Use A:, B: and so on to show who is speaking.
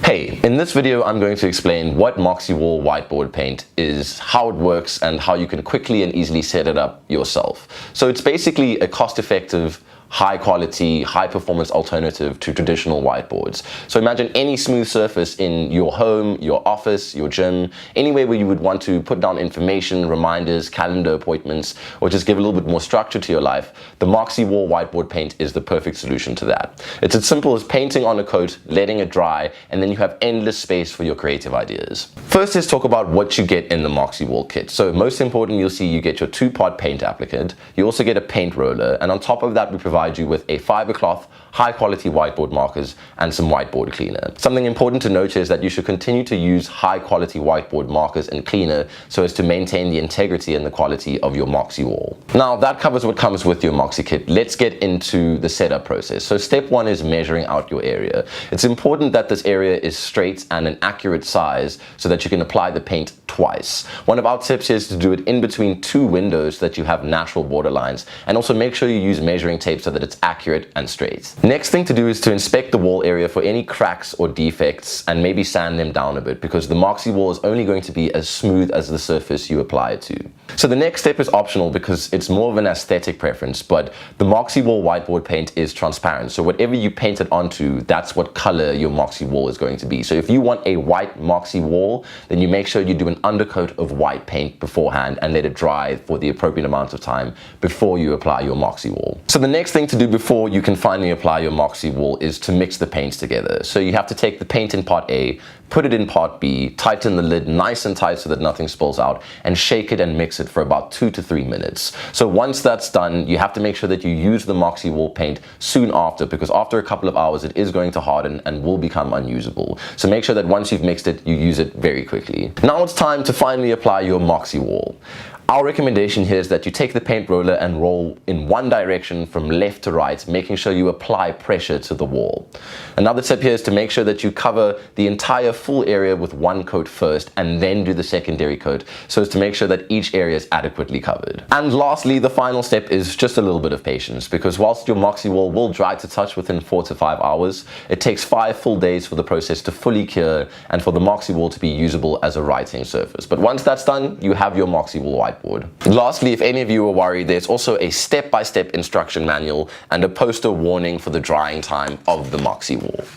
A: Hey, in this video I'm going to explain what MOXIwall Whiteboard paint is, how it works, and how you can quickly and easily set it up yourself. So it's basically a cost-effective, high quality, high performance alternative to traditional whiteboards. So imagine any smooth surface in your home, your office, your gym, anywhere where you would want to put down information, reminders, calendar appointments, or just give a little bit more structure to your life. The MOXIwall Whiteboard paint is the perfect solution to that. It's as simple as painting on a coat, letting it dry, and then you have endless space for your creative ideas. First, let's talk about what you get in the MOXIwall kit. So most important, you'll see you get your 2-part paint applicant. You also get a paint roller, and on top of that we provide you with a fiber cloth, high quality whiteboard markers, and some whiteboard cleaner. Something important to note is that you should continue to use high quality whiteboard markers and cleaner so as to maintain the integrity and the quality of your MOXIwall. Now that covers what comes with your Moxi kit. Let's get into the setup process. So step one is measuring out your area. It's important that this area is straight and an accurate size so that you can apply the paint twice. One of our tips is to do it in between 2 windows so that you have natural border lines, and also make sure you use measuring tape so that it's accurate and straight. Next thing to do is to inspect the wall area for any cracks or defects and maybe sand them down a bit, because the MOXIwall is only going to be as smooth as the surface you apply it to. So the next step is optional because it's more of an aesthetic preference, but the MOXIwall whiteboard paint is transparent. So whatever you paint it onto, that's what color your MOXIwall is going to be. So if you want a white MOXIwall, then you make sure you do an undercoat of white paint beforehand and let it dry for the appropriate amount of time before you apply your MOXIwall. So the next thing to do before you can finally apply your MOXIwall is to mix the paints together. So you have to take the paint in part A, put it in part B, tighten the lid nice and tight so that nothing spills out, and shake it and mix it for about 2 to 3 minutes. So once that's done, you have to make sure that you use the MOXIwall paint soon after, because after a couple of hours it is going to harden and will become unusable. So make sure that once you've mixed it, you use it very quickly. Now it's time to finally apply your MOXIwall. Our recommendation here is that you take the paint roller and roll in one direction from left to right, making sure you apply pressure to the wall. Another tip here is to make sure that you cover the entire full area with one coat first and then do the secondary coat, so as to make sure that each area is adequately covered. And lastly, the final step is just a little bit of patience, because whilst your MOXIwall will dry to touch within 4 to 5 hours, it takes 5 full days for the process to fully cure and for the MOXIwall to be usable as a writing surface. But once that's done, you have your MOXIwall whiteboard. Lastly, if any of you are worried, there's also a step-by-step instruction manual and a poster warning for the drying time of the MOXIwall.